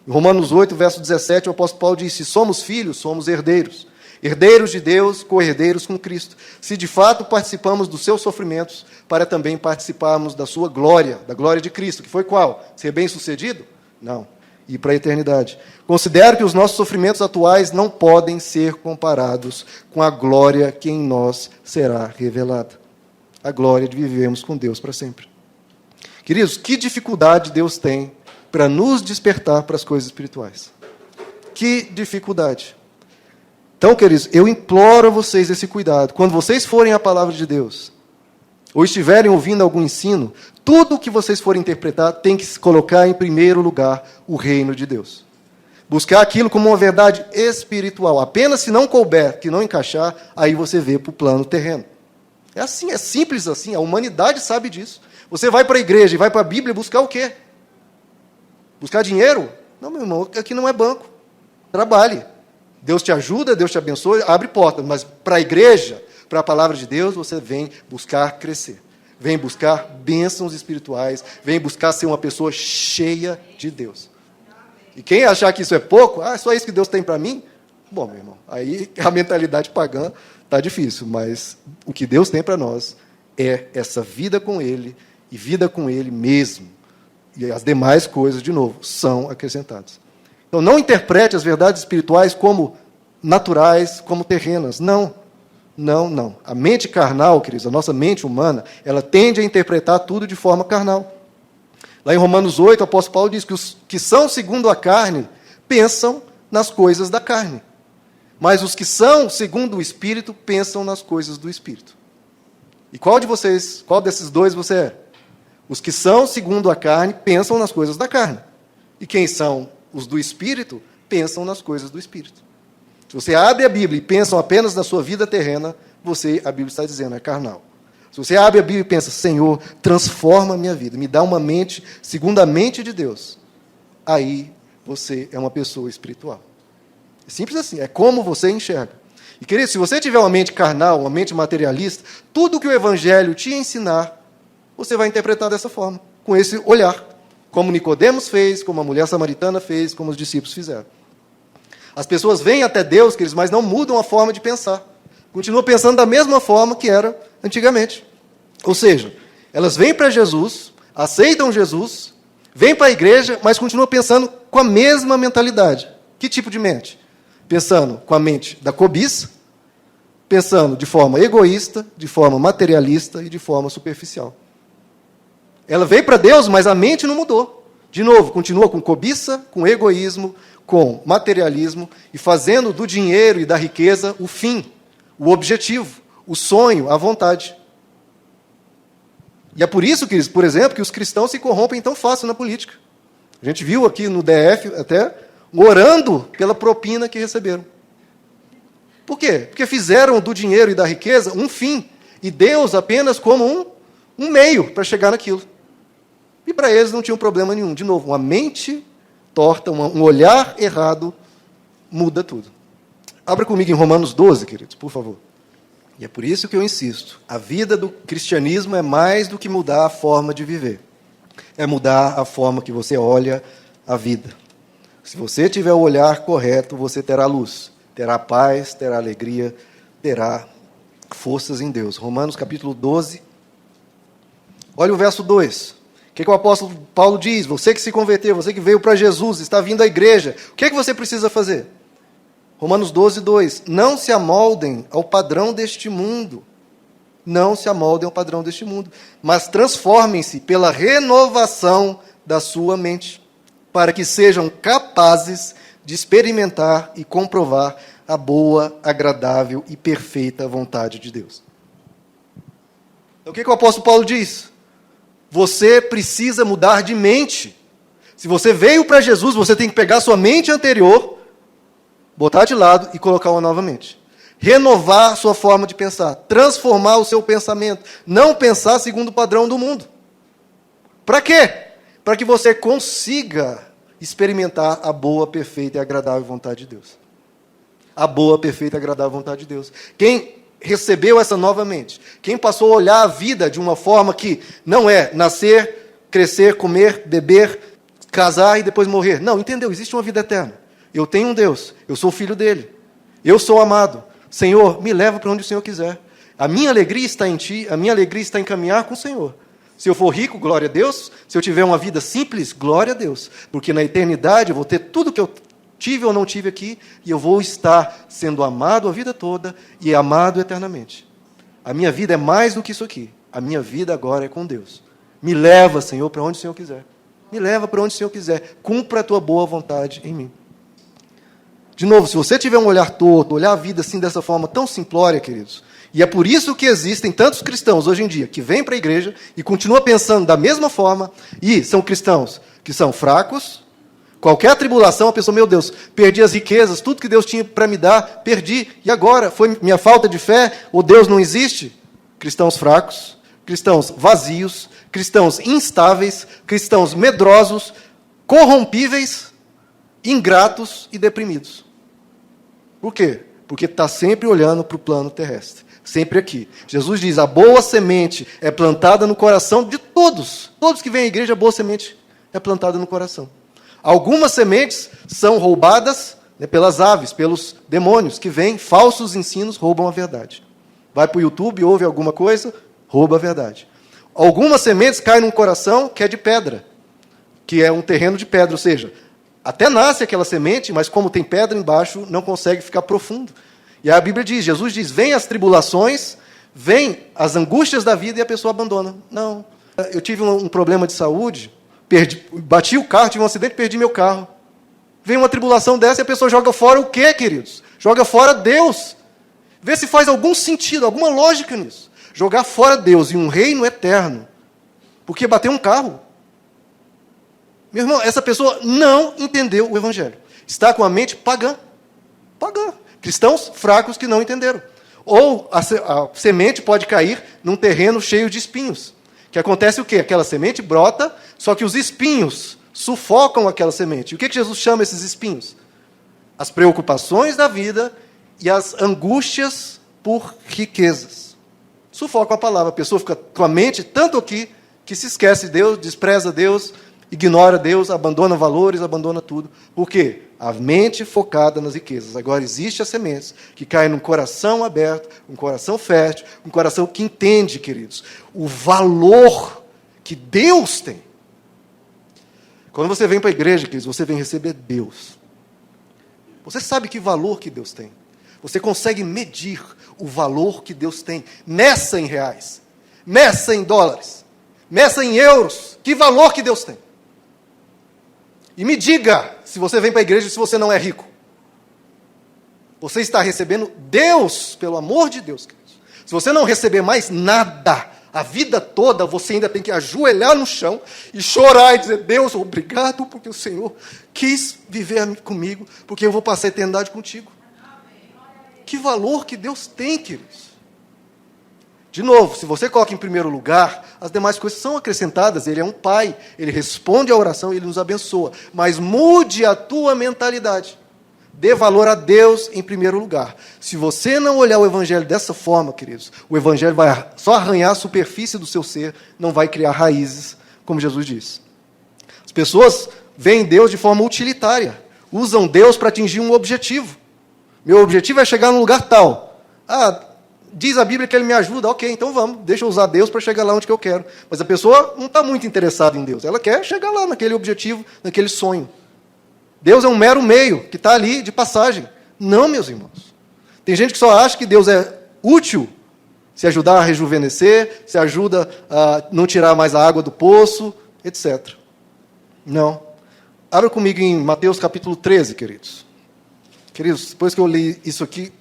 A: Em Romanos 8, verso 17, o apóstolo Paulo diz, se somos filhos, somos herdeiros. Herdeiros de Deus, co-herdeiros com Cristo. Se de fato participamos dos seus sofrimentos, para também participarmos da sua glória, da glória de Cristo, que foi qual? Ser bem-sucedido? Não. Ir para a eternidade. Considero que os nossos sofrimentos atuais não podem ser comparados com a glória que em nós será revelada. A glória de vivermos com Deus para sempre. Queridos, que dificuldade Deus tem para nos despertar para as coisas espirituais. Que dificuldade. Então, queridos, eu imploro a vocês esse cuidado. Quando vocês forem à palavra de Deus, ou estiverem ouvindo algum ensino, tudo o que vocês forem interpretar tem que se colocar em primeiro lugar o reino de Deus. Buscar aquilo como uma verdade espiritual. Apenas se não couber, que não encaixar, aí você vê para o plano terreno. É assim, é simples assim, a humanidade sabe disso. Você vai para a igreja e vai para a Bíblia buscar o quê? Buscar dinheiro? Não, meu irmão, aqui não é banco. Trabalhe. Deus te ajuda, Deus te abençoe, abre portas. Mas para a igreja, para a palavra de Deus, você vem buscar crescer. Vem buscar bênçãos espirituais. Vem buscar ser uma pessoa cheia de Deus. E quem achar que isso é pouco, só isso que Deus tem para mim? Bom, meu irmão, aí a mentalidade pagã está difícil. Mas o que Deus tem para nós é essa vida com Ele e vida com Ele mesmo. E as demais coisas, de novo, são acrescentadas. Então, não interprete as verdades espirituais como naturais, como terrenas. Não. A mente carnal, queridos, a nossa mente humana, ela tende a interpretar tudo de forma carnal. Lá em Romanos 8, o apóstolo Paulo diz que os que são segundo a carne pensam nas coisas da carne. Mas os que são segundo o Espírito pensam nas coisas do Espírito. E qual desses dois você é? Os que são segundo a carne pensam nas coisas da carne. E quem são os do Espírito pensam nas coisas do Espírito. Se você abre a Bíblia e pensa apenas na sua vida terrena, a Bíblia está dizendo, é carnal. Se você abre a Bíblia e pensa, Senhor, transforma a minha vida, me dá uma mente segundo a mente de Deus, aí você é uma pessoa espiritual. É simples assim, é como você enxerga. E, querido, se você tiver uma mente carnal, uma mente materialista, tudo que o Evangelho te ensinar, você vai interpretar dessa forma, com esse olhar. Como Nicodemos fez, como a mulher samaritana fez, como os discípulos fizeram. As pessoas vêm até Deus, queridos, mas não mudam a forma de pensar. Continuam pensando da mesma forma que era antigamente. Ou seja, elas vêm para Jesus, aceitam Jesus, vêm para a igreja, mas continuam pensando com a mesma mentalidade. Que tipo de mente? Pensando com a mente da cobiça, pensando de forma egoísta, de forma materialista e de forma superficial. Ela veio para Deus, mas a mente não mudou. De novo, continua com cobiça, com egoísmo, com materialismo e fazendo do dinheiro e da riqueza o fim, o objetivo, o sonho, a vontade. E é por isso, queridos, por exemplo, que os cristãos se corrompem tão fácil na política. A gente viu aqui no DF até orando pela propina que receberam. Por quê? Porque fizeram do dinheiro e da riqueza um fim, e Deus apenas como um meio para chegar naquilo. E para eles não tinha problema nenhum. De novo, uma mente torta, um olhar errado, muda tudo. Abra comigo em Romanos 12, queridos, por favor. E é por isso que eu insisto, a vida do cristianismo é mais do que mudar a forma de viver. É mudar a forma que você olha a vida. Se você tiver o olhar correto, você terá luz, terá paz, terá alegria, terá forças em Deus. Romanos capítulo 12. Olha o verso 2. O que o apóstolo Paulo diz? Você que se converteu, você que veio para Jesus, está vindo à igreja, o que você precisa fazer? Romanos 12, 2. Não se amoldem ao padrão deste mundo. Não se amoldem ao padrão deste mundo, mas transformem-se pela renovação da sua mente, para que sejam capazes de experimentar e comprovar a boa, agradável e perfeita vontade de Deus. Então, o que o apóstolo Paulo diz? Você precisa mudar de mente. Se você veio para Jesus, você tem que pegar sua mente anterior, botar de lado e colocar uma nova mente. Renovar a sua forma de pensar, transformar o seu pensamento, não pensar segundo o padrão do mundo. Para quê? Para que você consiga experimentar a boa, perfeita e agradável vontade de Deus. A boa, perfeita e agradável vontade de Deus. Quem recebeu essa nova mente, quem passou a olhar a vida de uma forma que não é nascer, crescer, comer, beber, casar e depois morrer. Não, entendeu? Existe uma vida eterna. Eu tenho um Deus, eu sou filho dele, eu sou amado. Senhor, me leva para onde o Senhor quiser. A minha alegria está em Ti, a minha alegria está em caminhar com o Senhor. Se eu for rico, glória a Deus. Se eu tiver uma vida simples, glória a Deus. Porque na eternidade eu vou ter tudo que eu tive ou não tive aqui, e eu vou estar sendo amado a vida toda e amado eternamente. A minha vida é mais do que isso aqui. A minha vida agora é com Deus. Me leva, Senhor, para onde o Senhor quiser. Me leva para onde o Senhor quiser. Cumpra a Tua boa vontade em mim. De novo, se você tiver um olhar torto, olhar a vida assim dessa forma tão simplória, queridos, e é por isso que existem tantos cristãos hoje em dia que vêm para a igreja e continuam pensando da mesma forma, e são cristãos que são fracos. Qualquer tribulação, a pessoa, meu Deus, perdi as riquezas, tudo que Deus tinha para me dar, perdi, e agora? Foi minha falta de fé? Ou Deus não existe? Cristãos fracos, cristãos vazios, cristãos instáveis, cristãos medrosos, corrompíveis, ingratos e deprimidos. Por quê? Porque está sempre olhando para o plano terrestre. Sempre aqui. Jesus diz, a boa semente é plantada no coração de todos. Todos que vêm à igreja, a boa semente é plantada no coração. Algumas sementes são roubadas, né, pelas aves, pelos demônios, que vêm, falsos ensinos, roubam a verdade. Vai para o YouTube, ouve alguma coisa, rouba a verdade. Algumas sementes caem num coração que é de pedra, que é um terreno de pedra, ou seja, até nasce aquela semente, mas como tem pedra embaixo, não consegue ficar profundo. E aí a Bíblia diz, Jesus diz, vem as tribulações, vem as angústias da vida e a pessoa abandona. Não, eu tive um problema de saúde, bati o carro, tive um acidente, perdi meu carro. Vem uma tribulação dessa e a pessoa joga fora o quê, queridos? Joga fora Deus. Vê se faz algum sentido, alguma lógica nisso. Jogar fora Deus e um reino eterno, porque bateu um carro. Meu irmão, essa pessoa não entendeu o Evangelho. Está com a mente pagã. Pagã. Cristãos fracos que não entenderam. Ou a semente pode cair num terreno cheio de espinhos. Que acontece o quê? Aquela semente brota, só que os espinhos sufocam aquela semente. E o que Jesus chama esses espinhos? As preocupações da vida e as angústias por riquezas. Sufocam a palavra. A pessoa fica com a mente tanto aqui, que se esquece de Deus, despreza Deus, ignora Deus, abandona valores, abandona tudo. Por quê? A mente focada nas riquezas. Agora, existem as sementes que caem num coração aberto, um coração fértil, um coração que entende, queridos, o valor que Deus tem. Quando você vem para a igreja, queridos, você vem receber Deus. Você sabe que valor que Deus tem. Você consegue medir o valor que Deus tem. Meça em reais. Meça em dólares. Meça em euros. Que valor que Deus tem. E me diga, se você vem para a igreja, se você não é rico. Você está recebendo Deus, pelo amor de Deus, queridos. Se você não receber mais nada, a vida toda, você ainda tem que ajoelhar no chão e chorar e dizer, Deus, obrigado, porque o Senhor quis viver comigo, porque eu vou passar a eternidade contigo. Que valor que Deus tem, queridos. De novo, se você coloca em primeiro lugar, as demais coisas são acrescentadas. Ele é um pai, ele responde à oração, ele nos abençoa. Mas mude a tua mentalidade. Dê valor a Deus em primeiro lugar. Se você não olhar o Evangelho dessa forma, queridos, o Evangelho vai só arranhar a superfície do seu ser, não vai criar raízes, como Jesus disse. As pessoas veem Deus de forma utilitária, usam Deus para atingir um objetivo. Meu objetivo é chegar num lugar tal. Diz a Bíblia que Ele me ajuda, ok, então vamos, deixa eu usar Deus para chegar lá onde que eu quero. Mas a pessoa não está muito interessada em Deus, ela quer chegar lá naquele objetivo, naquele sonho. Deus é um mero meio, que está ali de passagem. Não, meus irmãos. Tem gente que só acha que Deus é útil, se ajudar a rejuvenescer, se ajuda a não tirar mais a água do poço, etc. Não. Abra comigo em Mateus capítulo 13, queridos. Queridos, depois que eu li isso aqui,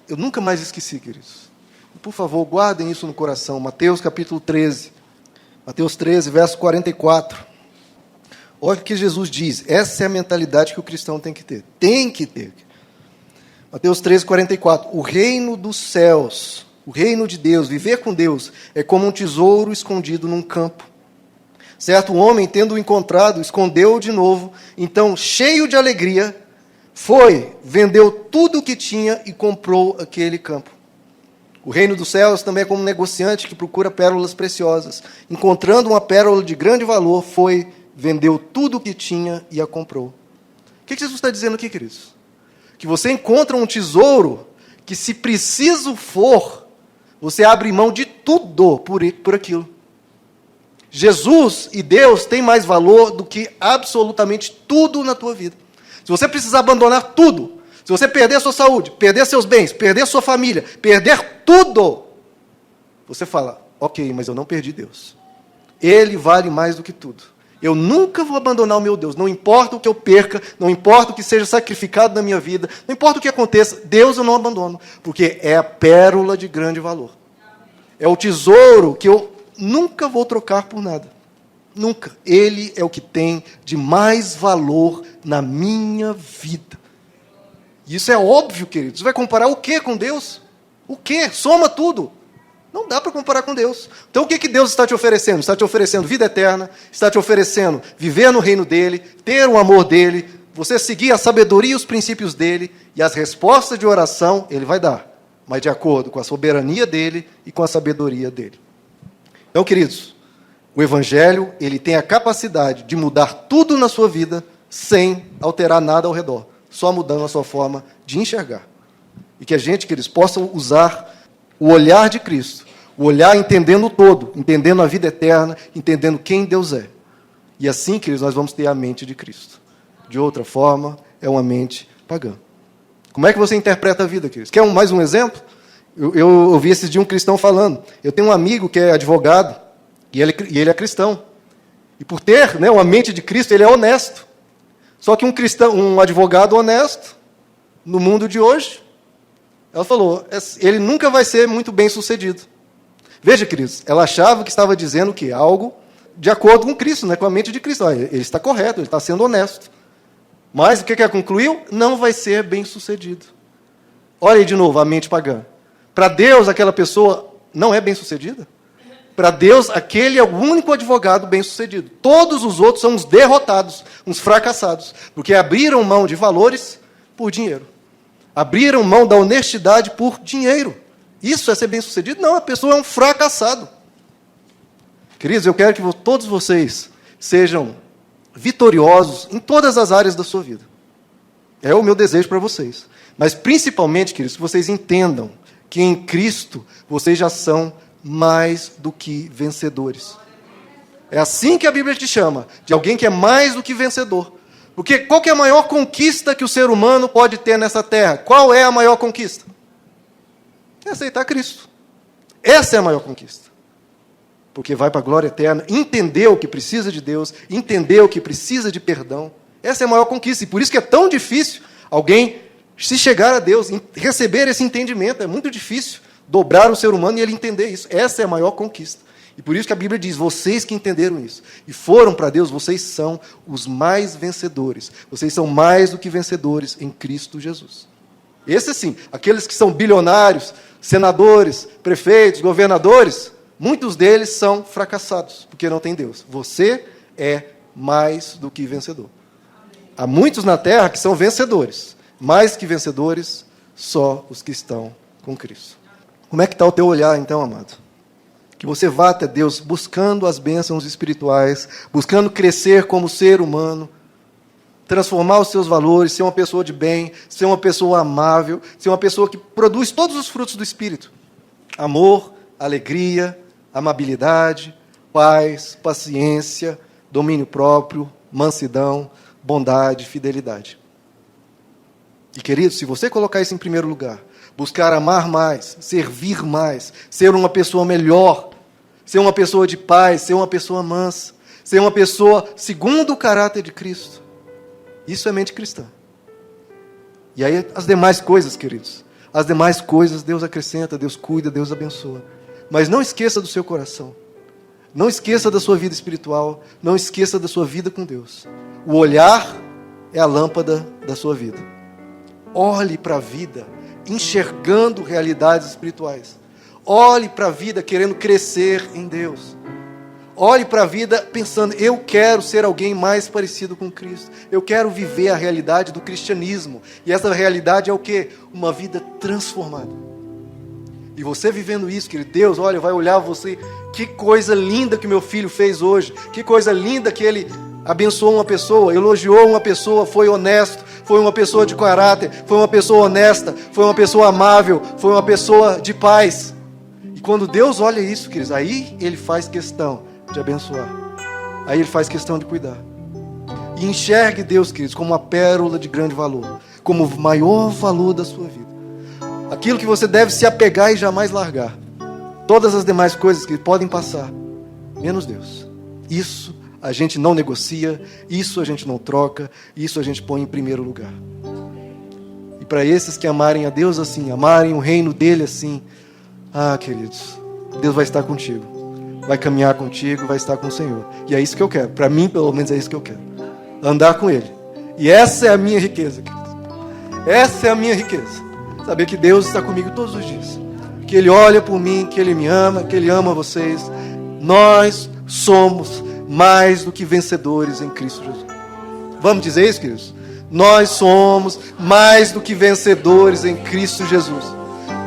A: eu nunca mais esqueci, queridos. Por favor, guardem isso no coração. Mateus capítulo 13. Mateus 13, verso 44. Olha o que Jesus diz. Essa é a mentalidade que o cristão tem que ter. Tem que ter. Mateus 13, 44. O reino dos céus, o reino de Deus, viver com Deus, é como um tesouro escondido num campo. Certo homem, tendo-o encontrado, escondeu-o de novo. Então, cheio de alegria, foi, vendeu tudo o que tinha e comprou aquele campo. O reino dos céus também é como um negociante que procura pérolas preciosas. Encontrando uma pérola de grande valor, foi, vendeu tudo o que tinha e a comprou. O que Jesus está dizendo aqui, queridos? Que você encontra um tesouro que, se preciso for, você abre mão de tudo por aquilo. Jesus e Deus têm mais valor do que absolutamente tudo na tua vida. Se você precisar abandonar tudo, se você perder a sua saúde, perder seus bens, perder sua família, perder tudo, você fala, ok, mas eu não perdi Deus. Ele vale mais do que tudo. Eu nunca vou abandonar o meu Deus, não importa o que eu perca, não importa o que seja sacrificado na minha vida, não importa o que aconteça, Deus eu não abandono, porque é a pérola de grande valor. É o tesouro que eu nunca vou trocar por nada. Nunca. Ele é o que tem de mais valor na minha vida. E isso é óbvio, queridos. Você vai comparar o que com Deus? O que? Soma tudo. Não dá para comparar com Deus. Então o que Deus está te oferecendo? Está te oferecendo vida eterna, está te oferecendo viver no reino dele, ter o amor dele, você seguir a sabedoria e os princípios dele, e as respostas de oração ele vai dar, mas de acordo com a soberania dele e com a sabedoria dele. Então, queridos, o Evangelho, ele tem a capacidade de mudar tudo na sua vida sem alterar nada ao redor, só mudando a sua forma de enxergar. E que a gente, queridos, possa usar o olhar de Cristo, o olhar entendendo o todo, entendendo a vida eterna, entendendo quem Deus é. E assim, queridos, nós vamos ter a mente de Cristo. De outra forma, é uma mente pagã. Como é que você interpreta a vida, queridos? Quer mais um exemplo? Eu ouvi esses dias um cristão falando. Eu tenho um amigo que é advogado, e ele é cristão. E por ter uma mente de Cristo, ele é honesto. Só que um advogado honesto, no mundo de hoje, ela falou, ele nunca vai ser muito bem sucedido. Veja, queridos, ela achava que estava dizendo que algo de acordo com Cristo, com a mente de Cristo. Ele está correto, ele está sendo honesto. Mas o que ela concluiu? Não vai ser bem sucedido. Olha aí de novo, a mente pagã. Para Deus, aquela pessoa não é bem sucedida. Para Deus, aquele é o único advogado bem sucedido. Todos os outros são uns derrotados, uns fracassados, porque abriram mão de valores por dinheiro. Abriram mão da honestidade por dinheiro. Isso é ser bem-sucedido? Não, a pessoa é um fracassado. Queridos, eu quero que todos vocês sejam vitoriosos em todas as áreas da sua vida. É o meu desejo para vocês. Mas, principalmente, queridos, que vocês entendam que em Cristo vocês já são mais do que vencedores. É assim que a Bíblia te chama, de alguém que é mais do que vencedor. Porque qual que é a maior conquista que o ser humano pode ter nessa terra? Qual é a maior conquista? É aceitar Cristo. Essa é a maior conquista. porque vai para a glória eterna, entendeu que precisa de Deus, entendeu que precisa de perdão. Essa é a maior conquista, e por isso que é tão difícil alguém se chegar a Deus, receber esse entendimento. É muito difícil dobrar o ser humano e ele entender isso. Essa é a maior conquista. E por isso que a Bíblia diz, vocês que entenderam isso e foram para Deus, vocês são os mais vencedores. Vocês são mais do que vencedores em Cristo Jesus. Esse sim, aqueles que são bilionários, senadores, prefeitos, governadores, muitos deles são fracassados, porque não tem Deus. Você é mais do que vencedor. Há muitos na terra que são vencedores. Mais que vencedores, só os que estão com Cristo. Como é que está o teu olhar, então, amado? Que você vá até Deus buscando as bênçãos espirituais, buscando crescer como ser humano, transformar os seus valores, ser uma pessoa de bem, ser uma pessoa amável, ser uma pessoa que produz todos os frutos do Espírito. Amor, alegria, amabilidade, paz, paciência, domínio próprio, mansidão, bondade, fidelidade. E, querido, se você colocar isso em primeiro lugar, buscar amar mais, servir mais, ser uma pessoa melhor, ser uma pessoa de paz, ser uma pessoa mansa, ser uma pessoa segundo o caráter de Cristo, isso é mente cristã. E aí as demais coisas, queridos, as demais coisas Deus acrescenta, Deus cuida, Deus abençoa. Mas não esqueça do seu coração. Não esqueça da sua vida espiritual. Não esqueça da sua vida com Deus. O olhar é a lâmpada da sua vida. Olhe para a vida enxergando realidades espirituais. Olhe para a vida querendo crescer em Deus. Olhe para a vida pensando, eu quero ser alguém mais parecido com Cristo. Eu quero viver a realidade do cristianismo. E essa realidade é o quê? Uma vida transformada. E você vivendo isso, querido, Deus, olha, vai olhar você, que coisa linda que meu filho fez hoje. Que coisa linda que ele abençoou uma pessoa, elogiou uma pessoa, foi honesto, foi uma pessoa de caráter, foi uma pessoa honesta, foi uma pessoa amável, foi uma pessoa de paz. E quando Deus olha isso, queridos, aí Ele faz questão de abençoar. Aí Ele faz questão de cuidar. E enxergue Deus, queridos, como uma pérola de grande valor, como o maior valor da sua vida. Aquilo que você deve se apegar e jamais largar. Todas as demais coisas que podem passar, menos Deus. Isso a gente não negocia, isso a gente não troca, isso a gente põe em primeiro lugar. E para esses que amarem a Deus assim, amarem o reino dele assim, queridos, Deus vai estar contigo, vai caminhar contigo, vai estar com o Senhor. E é isso que eu quero, para mim pelo menos é isso que eu quero, andar com Ele. E essa é a minha riqueza, queridos. Essa é a minha riqueza, saber que Deus está comigo todos os dias, que Ele olha por mim, que Ele me ama, que Ele ama vocês. Nós somos mais do que vencedores em Cristo Jesus. Vamos dizer isso, queridos? Nós somos mais do que vencedores em Cristo Jesus.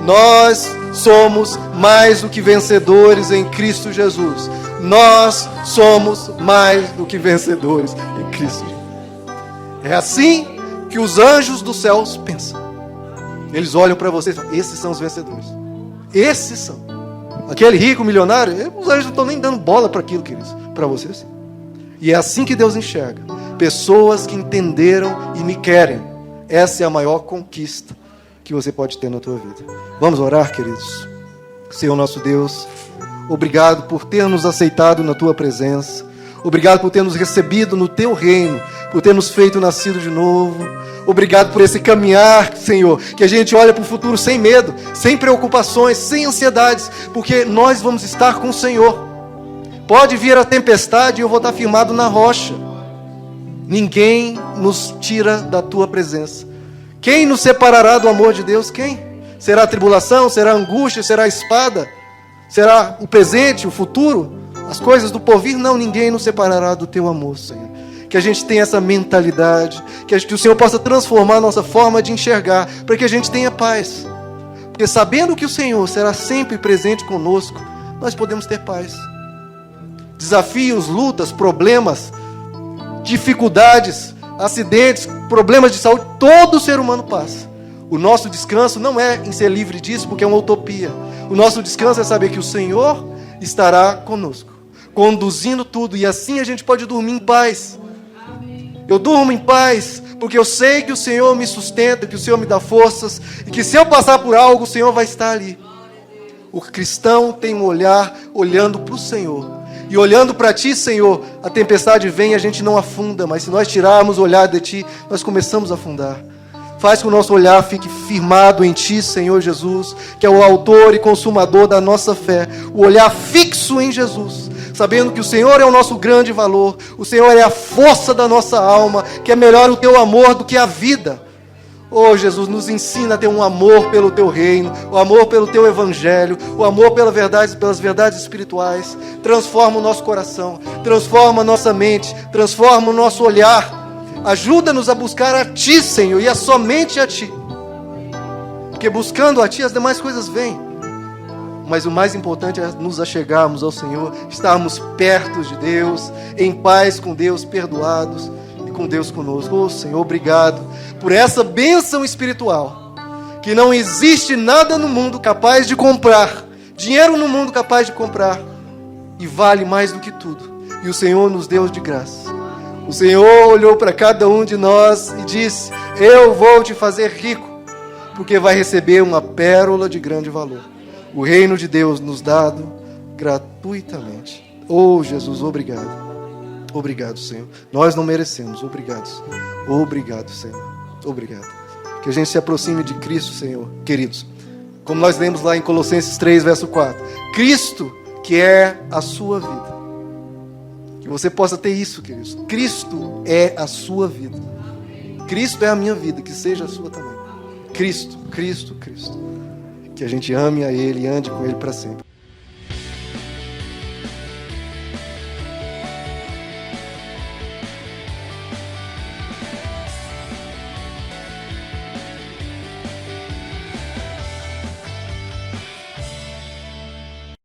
A: Nós somos mais do que vencedores em Cristo Jesus. Nós somos mais do que vencedores em Cristo Jesus. É assim que os anjos dos céus pensam. Eles olham para vocês e falam, esses são os vencedores. Esses são. Aquele rico milionário, os anjos não estão nem dando bola para aquilo, queridos. Para vocês. E é assim que Deus enxerga. Pessoas que entenderam e me querem. Essa é a maior conquista que você pode ter na tua vida. Vamos orar, queridos. Senhor nosso Deus, obrigado por ter nos aceitado na tua presença. Obrigado por ter nos recebido no teu reino, por ter nos feito nascido de novo. Obrigado por esse caminhar, Senhor, que a gente olha para o futuro sem medo, sem preocupações, sem ansiedades, porque nós vamos estar com o Senhor. Pode vir a tempestade e eu vou estar firmado na rocha. Ninguém nos tira da tua presença. Quem nos separará do amor de Deus? Quem? Será a tribulação? Será a angústia? Será a espada? Será o presente, o futuro? As coisas do porvir? Não, ninguém nos separará do teu amor, Senhor. Que a gente tenha essa mentalidade, que o Senhor possa transformar a nossa forma de enxergar, para que a gente tenha paz. Porque sabendo que o Senhor será sempre presente conosco, nós podemos ter paz. Desafios, lutas, problemas, dificuldades, acidentes, problemas de saúde, todo ser humano passa. O nosso descanso não é em ser livre disso, porque é uma utopia. O nosso descanso é saber que o Senhor estará conosco, conduzindo tudo, e assim a gente pode dormir em paz. Eu durmo em paz, porque eu sei que o Senhor me sustenta, que o Senhor me dá forças, e que se eu passar por algo, o Senhor vai estar ali. O cristão tem um olhar olhando para o Senhor. E olhando para Ti, Senhor, a tempestade vem e a gente não afunda, mas se nós tirarmos o olhar de Ti, nós começamos a afundar. Faz que o nosso olhar fique firmado em Ti, Senhor Jesus, que é o autor e consumador da nossa fé. O olhar fixo em Jesus, sabendo que o Senhor é o nosso grande valor, o Senhor é a força da nossa alma, que é melhor o Teu amor do que a vida. Oh, Jesus, nos ensina a ter um amor pelo Teu reino, o amor pelo Teu evangelho, o amor pelas verdades espirituais. Transforma o nosso coração, transforma a nossa mente, transforma o nosso olhar. Ajuda-nos a buscar a Ti, Senhor, e a somente a Ti. Porque buscando a Ti, as demais coisas vêm. Mas o mais importante é nos achegarmos ao Senhor, estarmos perto de Deus, em paz com Deus, perdoados e com Deus conosco. Oh, Senhor, obrigado por essa bênção espiritual, que não existe nada no mundo capaz de comprar, dinheiro no mundo capaz de comprar, e vale mais do que tudo. E o Senhor nos deu de graça. O Senhor olhou para cada um de nós e disse: eu vou te fazer rico, porque vai receber uma pérola de grande valor. O reino de Deus nos dado gratuitamente. Oh, Jesus, obrigado. Obrigado, Senhor. Nós não merecemos. Obrigado, Senhor. Obrigado, Senhor. Obrigado. Que a gente se aproxime de Cristo, Senhor. Queridos, como nós lemos lá em Colossenses 3, verso 4. Cristo, que é a sua vida. Que você possa ter isso, queridos. Cristo é a sua vida. Cristo é a minha vida, que seja a sua também. Cristo, Cristo, Cristo. Que a gente ame a Ele e ande com Ele para sempre.